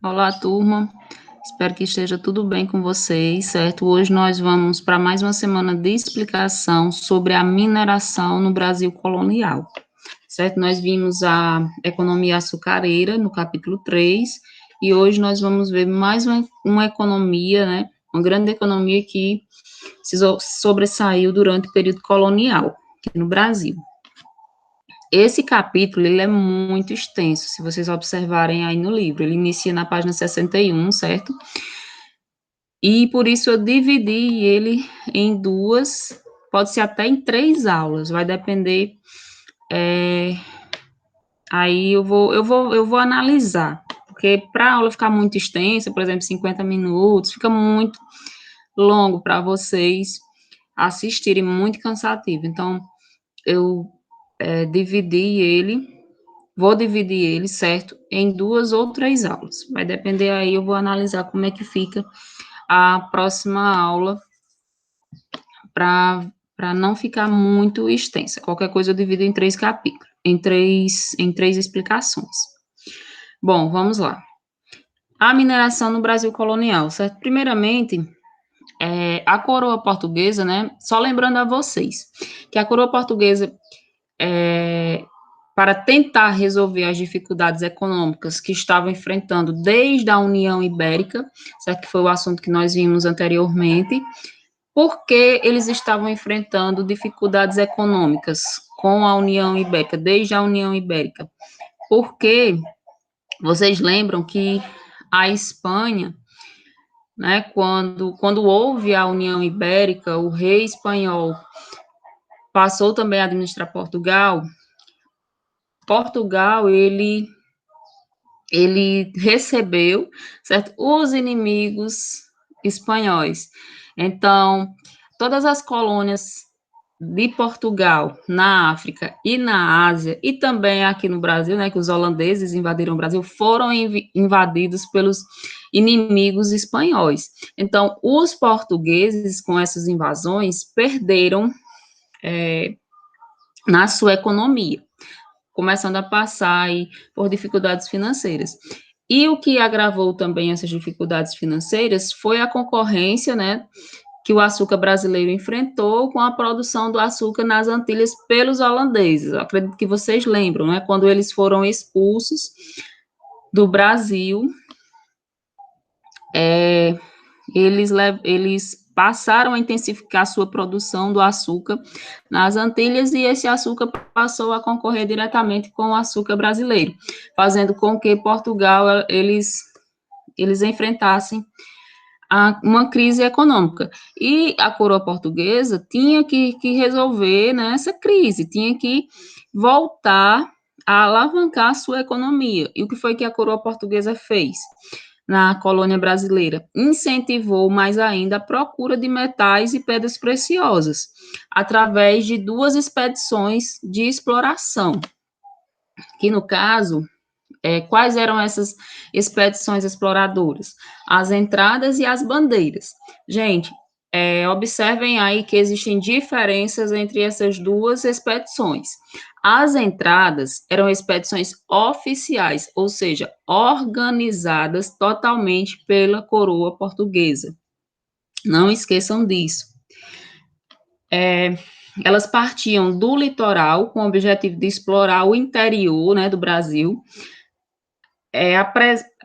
Olá, turma. Espero que esteja tudo bem com vocês, certo? Hoje nós vamos para mais uma semana de explicação sobre a mineração no Brasil colonial, certo? Nós vimos a economia açucareira no capítulo 3 e hoje nós vamos ver mais uma economia, né? Uma grande economia que se sobressaiu durante o período colonial aqui no Brasil. Esse capítulo, ele é muito extenso, se vocês observarem aí no livro. Ele inicia na página 61, certo? E por isso eu dividi ele em duas, pode ser até em 3 aulas, vai depender. Aí eu vou analisar, porque para a aula ficar muito extensa, por exemplo, 50 minutos, fica muito longo para vocês assistirem, muito cansativo. Então, eu vou dividir ele, certo, em 2 ou 3 aulas. Vai depender aí, eu vou analisar como é que fica a próxima aula para não ficar muito extensa. Qualquer coisa eu divido em 3 capítulos, em três explicações. Bom, vamos lá. A mineração no Brasil colonial, certo? Primeiramente, a coroa portuguesa, né? Só lembrando a vocês que a coroa portuguesa, para tentar resolver as dificuldades econômicas que estavam enfrentando desde a União Ibérica, certo? Que foi o assunto que nós vimos anteriormente. Por que eles estavam enfrentando dificuldades econômicas com a União Ibérica, desde a União Ibérica? Porque vocês lembram que a Espanha, né, quando houve a União Ibérica, o rei espanhol passou também a administrar Portugal. Portugal, ele recebeu, certo, os inimigos espanhóis. Então, todas as colônias de Portugal na África e na Ásia, e também aqui no Brasil, né, que os holandeses invadiram o Brasil, foram invadidos pelos inimigos espanhóis. Então, os portugueses, com essas invasões, perderam na sua economia, começando a passar aí por dificuldades financeiras. E o que agravou também essas dificuldades financeiras foi a concorrência, né, que o açúcar brasileiro enfrentou com a produção do açúcar nas Antilhas pelos holandeses. Eu acredito que vocês lembram, né, quando eles foram expulsos do Brasil, eles passaram a intensificar sua produção do açúcar nas Antilhas e esse açúcar passou a concorrer diretamente com o açúcar brasileiro, fazendo com que Portugal, eles enfrentassem uma crise econômica. E a coroa portuguesa tinha que resolver, né, essa crise, tinha que voltar a alavancar a sua economia. E o que foi que a coroa portuguesa fez na colônia brasileira? Incentivou mais ainda a procura de metais e pedras preciosas, através de 2 expedições de exploração, que no caso, quais eram essas expedições exploradoras? As entradas e as bandeiras. Gente, observem aí que existem diferenças entre essas 2 expedições. As entradas eram expedições oficiais, ou seja, organizadas totalmente pela coroa portuguesa. Não esqueçam disso. Elas partiam do litoral com o objetivo de explorar o interior, né, do Brasil,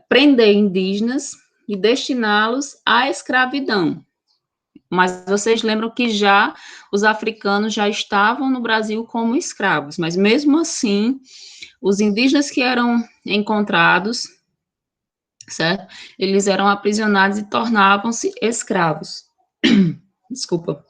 prender indígenas e destiná-los à escravidão. Mas vocês lembram que já os africanos já estavam no Brasil como escravos, mas mesmo assim, os indígenas que eram encontrados, certo? Eles eram aprisionados e tornavam-se escravos. Desculpa.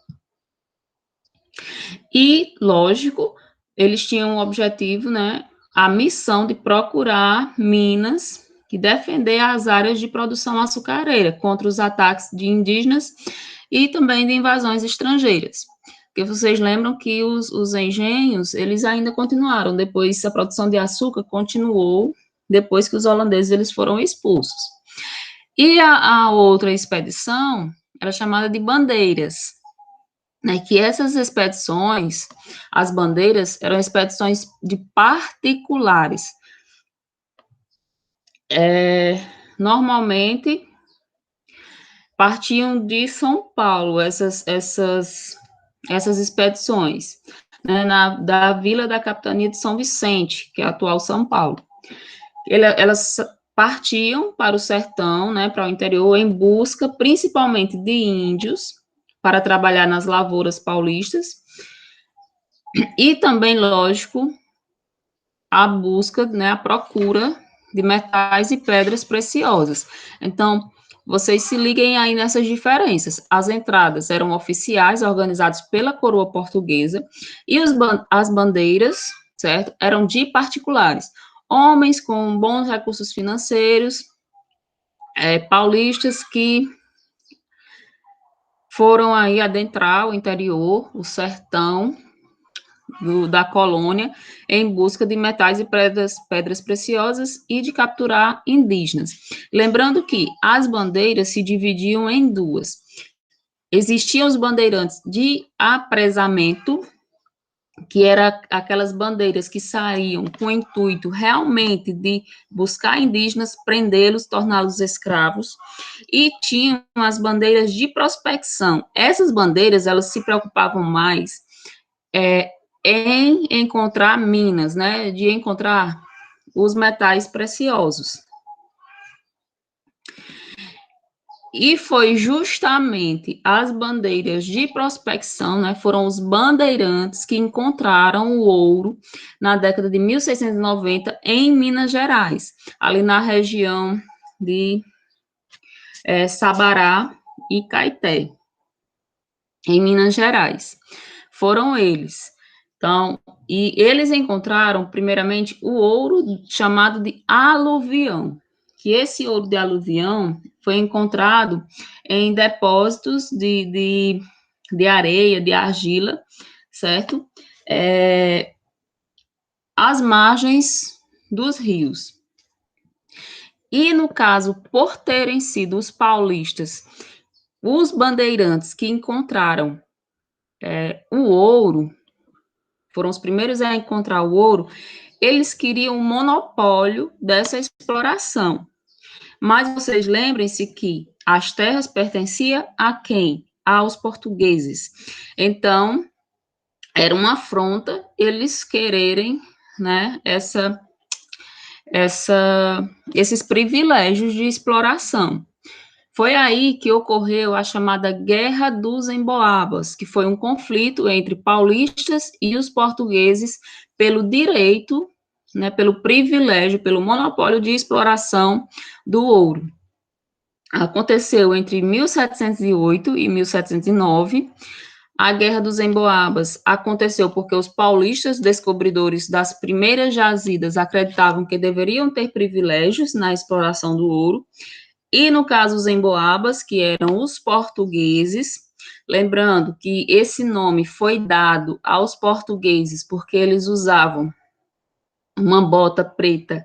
E, lógico, eles tinham o objetivo, né, a missão de procurar minas e defender as áreas de produção açucareira contra os ataques de indígenas e também de invasões estrangeiras. Porque vocês lembram que os engenhos, eles ainda continuaram, depois a produção de açúcar continuou, depois que os holandeses eles foram expulsos. E a outra expedição era chamada de bandeiras, né, que essas expedições, as bandeiras, eram expedições de particulares. normalmente partiam de São Paulo, essas expedições, né, da Vila da Capitania de São Vicente, que é a atual São Paulo. Elas partiam para o sertão, né, para o interior, em busca principalmente de índios, para trabalhar nas lavouras paulistas, e também, lógico, a busca, né, a procura de metais e pedras preciosas. Então, vocês se liguem aí nessas diferenças. As entradas eram oficiais, organizados pela coroa portuguesa, e as bandeiras, certo, eram de particulares. Homens com bons recursos financeiros, paulistas que foram aí adentrar o interior, o sertão da colônia, em busca de metais e pedras preciosas e de capturar indígenas. Lembrando que as bandeiras se dividiam em duas. Existiam os bandeirantes de apresamento, que eram aquelas bandeiras que saíam com o intuito realmente de buscar indígenas, prendê-los, torná-los escravos, e tinham as bandeiras de prospecção. Essas bandeiras, elas se preocupavam mais em encontrar minas, né, de encontrar os metais preciosos. E foi justamente as bandeiras de prospecção, né, foram os bandeirantes que encontraram o ouro na década de 1690 em Minas Gerais, ali na região de Sabará e Caeté, em Minas Gerais. Foram eles. Então, e eles encontraram, primeiramente, o ouro chamado de aluvião, que esse ouro de aluvião foi encontrado em depósitos de areia, de argila, certo? Às margens dos rios. E, no caso, por terem sido os paulistas, os bandeirantes que encontraram o ouro, foram os primeiros a encontrar o ouro, eles queriam um monopólio dessa exploração. Mas vocês lembrem-se que as terras pertenciam a quem? Aos portugueses. Então, era uma afronta eles quererem, né, esses privilégios de exploração. Foi aí que ocorreu a chamada Guerra dos Emboabas, que foi um conflito entre paulistas e os portugueses pelo direito, né, pelo privilégio, pelo monopólio de exploração do ouro. Aconteceu entre 1708 e 1709. A Guerra dos Emboabas aconteceu porque os paulistas, descobridores das primeiras jazidas, acreditavam que deveriam ter privilégios na exploração do ouro. E no caso os emboabas, que eram os portugueses, lembrando que esse nome foi dado aos portugueses porque eles usavam uma bota preta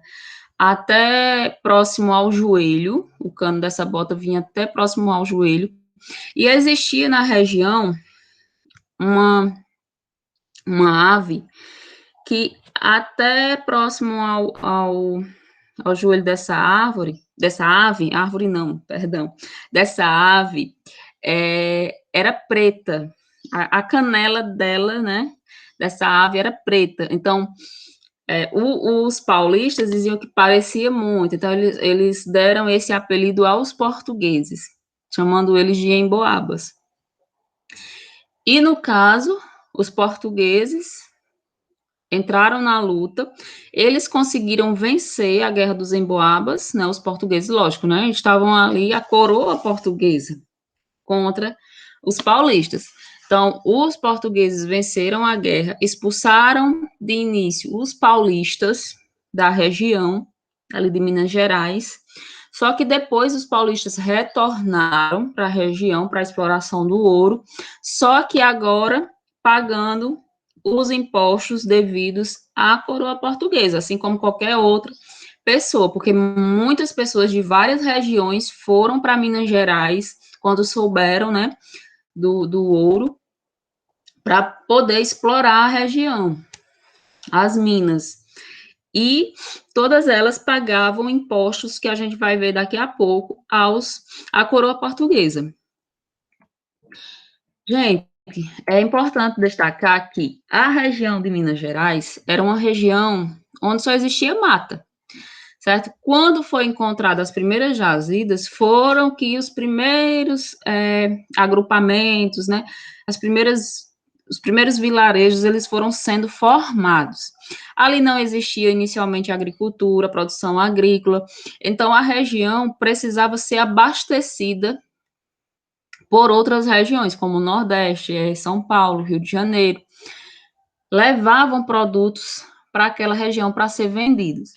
até próximo ao joelho, o cano dessa bota vinha até próximo ao joelho, e existia na região uma ave que até próximo ao joelho dessa ave, era preta. A canela dela, né, dessa ave era preta. Então, os paulistas diziam que parecia muito. Então, eles deram esse apelido aos portugueses, chamando eles de emboabas. E, no caso, os portugueses entraram na luta, eles conseguiram vencer a Guerra dos Emboabas, né, os portugueses, lógico, né, estavam ali a coroa portuguesa contra os paulistas. Então, os portugueses venceram a guerra, expulsaram de início os paulistas da região, ali de Minas Gerais, só que depois os paulistas retornaram para a região, para a exploração do ouro, só que agora pagando os impostos devidos à coroa portuguesa, assim como qualquer outra pessoa, porque muitas pessoas de várias regiões foram para Minas Gerais quando souberam, né, do ouro, para poder explorar a região, as minas. e todas elas pagavam impostos que a gente vai ver daqui a pouco à coroa portuguesa. Gente, é importante destacar que a região de Minas Gerais era uma região onde só existia mata, certo? Quando foi encontradas as primeiras jazidas, foram que os primeiros agrupamentos, né, os primeiros vilarejos, eles foram sendo formados. Ali não existia inicialmente agricultura, produção agrícola, então a região precisava ser abastecida por outras regiões, como o Nordeste, São Paulo, Rio de Janeiro, levavam produtos para aquela região para ser vendidos,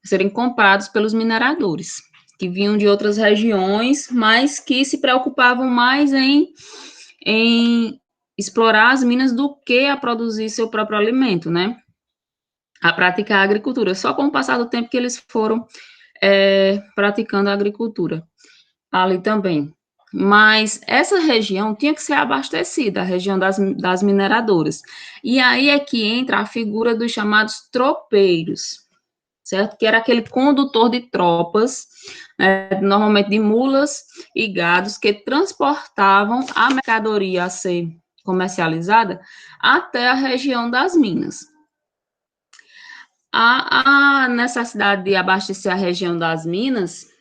serem comprados pelos mineradores, que vinham de outras regiões, mas que se preocupavam mais em explorar as minas do que a produzir seu próprio alimento, né? A praticar a agricultura. Só com o passar do tempo que eles foram praticando a agricultura ali também. Mas essa região tinha que ser abastecida, a região das mineradoras. E aí é que entra a figura dos chamados tropeiros, certo? Que era aquele condutor de tropas, normalmente de mulas e gados, que transportavam a mercadoria a ser comercializada até a região das minas. A necessidade de abastecer a região das minas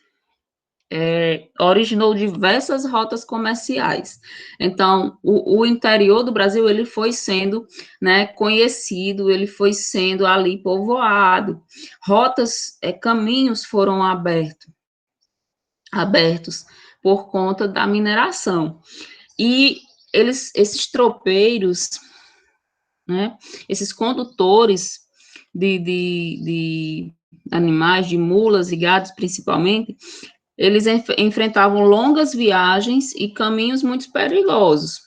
originou diversas rotas comerciais. Então, o interior do Brasil, ele foi sendo, né, conhecido, ele foi sendo ali povoado. Rotas, caminhos foram abertos por conta da mineração. E esses tropeiros, né, esses condutores de animais, de mulas e gados principalmente, eles enfrentavam longas viagens e caminhos muito perigosos,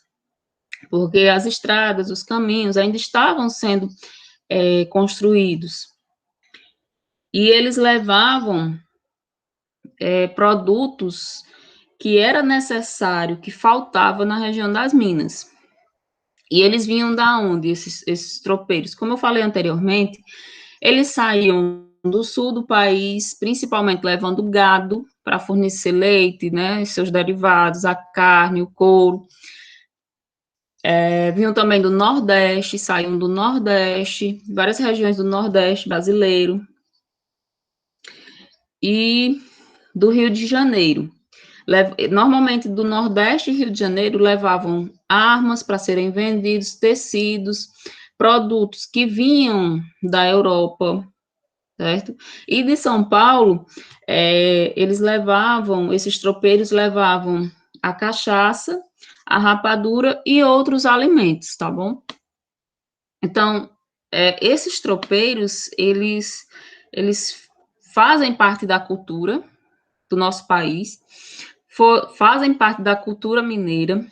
porque as estradas, os caminhos ainda estavam sendo construídos. E eles levavam produtos que era necessário, que faltava na região das minas. E eles vinham da onde, esses tropeiros? Como eu falei anteriormente, eles saíam do sul do país, principalmente levando gado para fornecer leite, né, seus derivados, a carne, o couro. Vinham também do Nordeste, saíam do Nordeste, várias regiões do Nordeste brasileiro e do Rio de Janeiro. Normalmente do Nordeste e Rio de Janeiro levavam armas para serem vendidos, tecidos, produtos que vinham da Europa, certo? E de São Paulo, esses tropeiros levavam a cachaça, a rapadura e outros alimentos, tá bom? Então, esses tropeiros, eles fazem parte da cultura do nosso país, fazem parte da cultura mineira,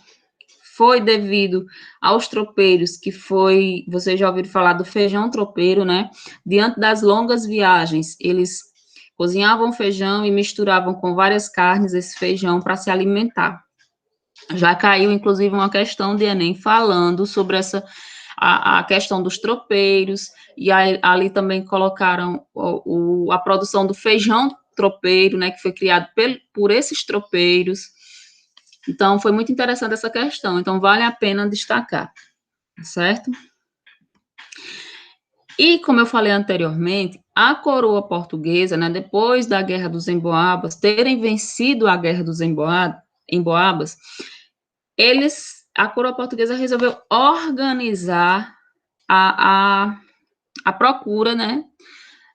foi devido aos tropeiros, vocês já ouviram falar do feijão tropeiro, né? Diante das longas viagens, eles cozinhavam feijão e misturavam com várias carnes esse feijão para se alimentar. Já caiu, inclusive, uma questão de Enem falando sobre a questão dos tropeiros, e ali também colocaram a produção do feijão tropeiro, né, que foi criado por esses tropeiros. Então, foi muito interessante essa questão. Então, vale a pena destacar, certo? E, como eu falei anteriormente, a coroa portuguesa, né, depois da Guerra dos Emboabas, terem vencido a Guerra dos Emboabas, a coroa portuguesa resolveu organizar a procura, né,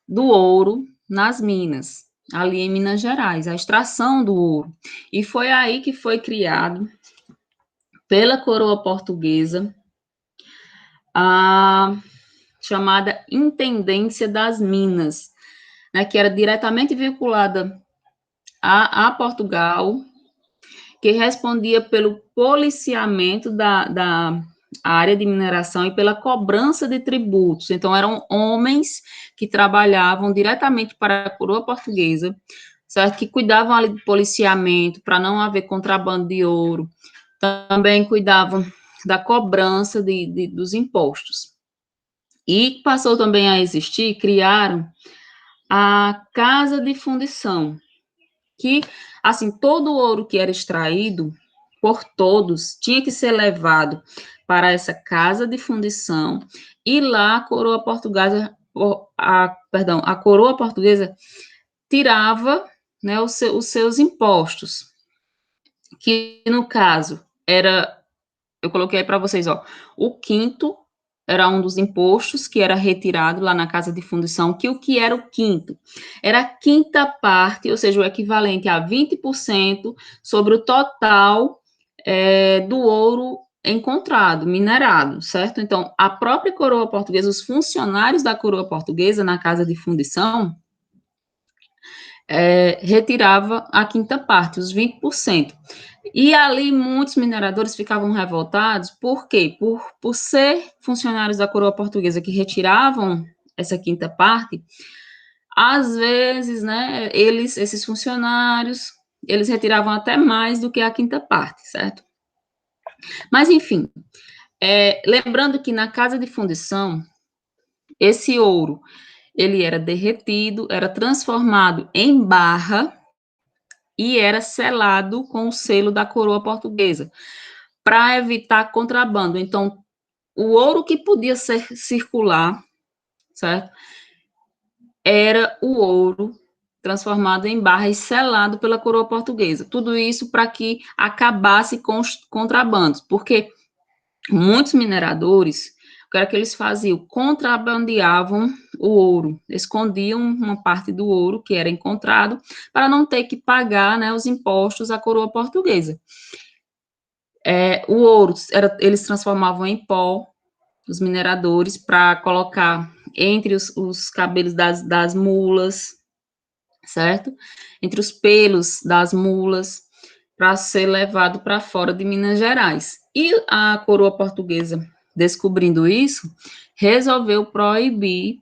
do ouro nas minas, ali em Minas Gerais, a extração do ouro. E foi aí que foi criado, pela coroa portuguesa, a chamada Intendência das Minas, né, que era diretamente vinculada a Portugal, que respondia pelo policiamento da área de mineração e pela cobrança de tributos. Então, eram homens que trabalhavam diretamente para a coroa portuguesa, certo? Que cuidavam ali do policiamento, para não haver contrabando de ouro, também cuidavam da cobrança dos impostos. E passou também a existir, criaram a casa de fundição, que, assim, todo o ouro que era extraído por todos tinha que ser levado para essa casa de fundição, e lá a coroa portuguesa, a coroa portuguesa tirava, né, os seus impostos, que no caso era, eu coloquei aí para vocês, ó, o quinto era um dos impostos que era retirado lá na casa de fundição, que o que era o quinto? Era a quinta parte, ou seja, o equivalente a 20% sobre o total do ouro encontrado, minerado, certo? Então, a própria coroa portuguesa, os funcionários da coroa portuguesa na casa de fundição, retirava a quinta parte, os 20%. E ali muitos mineradores ficavam revoltados, por quê? Por ser funcionários da coroa portuguesa que retiravam essa quinta parte, às vezes, né, esses funcionários, eles retiravam até mais do que a quinta parte, certo? Mas, enfim, lembrando que na casa de fundição, esse ouro, ele era derretido, era transformado em barra, e era selado com o selo da coroa portuguesa, para evitar contrabando. Então, o ouro que podia circular, certo? Era o ouro transformado em barra e selado pela coroa portuguesa. Tudo isso para que acabasse com os contrabandos, porque muitos mineradores, o que era que eles faziam? Contrabandeavam o ouro, escondiam uma parte do ouro que era encontrado, para não ter que pagar, né, os impostos à coroa portuguesa. O ouro, eles transformavam em pó, os mineradores, para colocar entre os cabelos das mulas, certo? Entre os pelos das mulas, para ser levado para fora de Minas Gerais. E a coroa portuguesa, descobrindo isso, resolveu proibir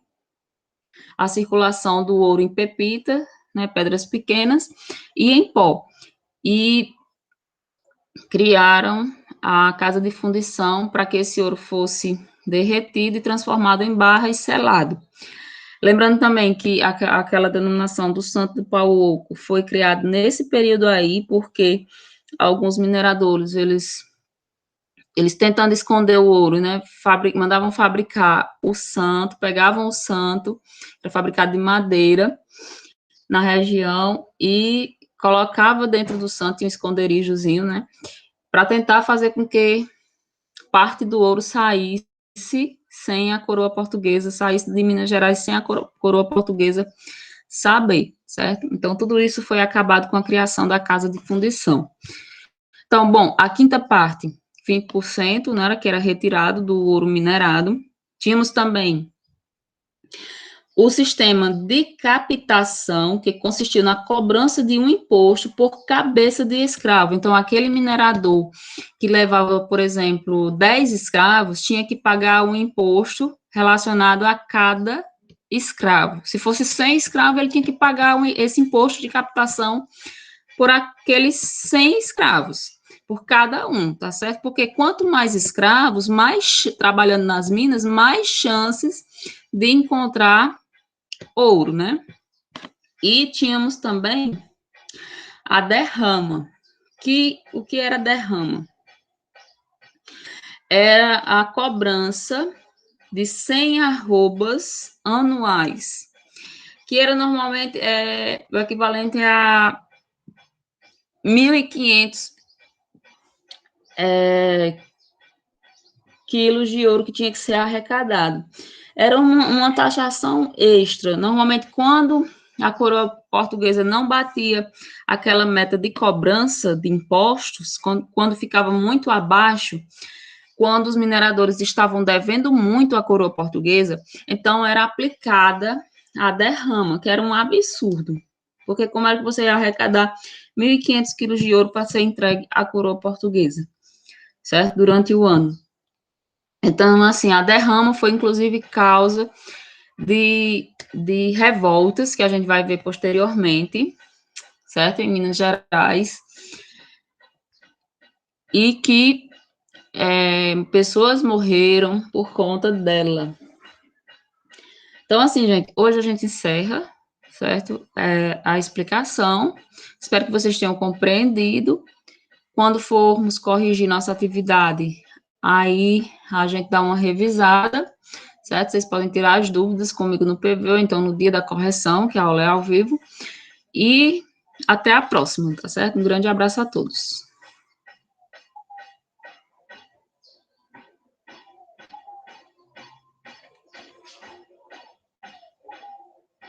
a circulação do ouro em pepita, né, pedras pequenas, e em pó. E criaram a casa de fundição para que esse ouro fosse derretido e transformado em barra e selado. Lembrando também que aquela denominação do Santo do Pau Oco foi criada nesse período aí, porque alguns mineradores, eles tentando esconder o ouro, né, mandavam fabricar o santo, pegavam o santo, era fabricado de madeira, na região, e colocava dentro do santo um esconderijozinho, né, para tentar fazer com que parte do ouro saísse sem a coroa portuguesa, saísse de Minas Gerais sem a coroa portuguesa saber, certo? Então, tudo isso foi acabado com a criação da casa de fundição. Então, bom, a quinta parte, 20%, né, que era retirado do ouro minerado. Tínhamos também o sistema de captação, que consistiu na cobrança de um imposto por cabeça de escravo. Então, aquele minerador que levava, por exemplo, 10 escravos, tinha que pagar um imposto relacionado a cada escravo. Se fosse 100 escravos, ele tinha que pagar esse imposto de captação por aqueles 100 escravos, por cada um, tá certo? Porque quanto mais escravos, mais trabalhando nas minas, mais chances de encontrar ouro, né? E tínhamos também a derrama. O que era derrama? Era a cobrança de 100 arrobas anuais, que era normalmente o equivalente a 1.500 quilos de ouro que tinha que ser arrecadado. Era uma taxação extra. Normalmente, quando a coroa portuguesa não batia aquela meta de cobrança de impostos, quando ficava muito abaixo, quando os mineradores estavam devendo muito à coroa portuguesa, então era aplicada a derrama, que era um absurdo. Porque como era que você ia arrecadar 1.500 quilos de ouro para ser entregue à coroa portuguesa, certo? Durante o ano. Então, assim, a derrama foi, inclusive, causa de revoltas, que a gente vai ver posteriormente, certo? Em Minas Gerais, e que pessoas morreram por conta dela. Então, assim, gente, hoje a gente encerra, certo? A explicação. Espero que vocês tenham compreendido. Quando formos corrigir nossa atividade, aí a gente dá uma revisada, certo? Vocês podem tirar as dúvidas comigo no PV, ou então no dia da correção, que a aula é ao vivo. E até a próxima, tá certo? Um grande abraço a todos.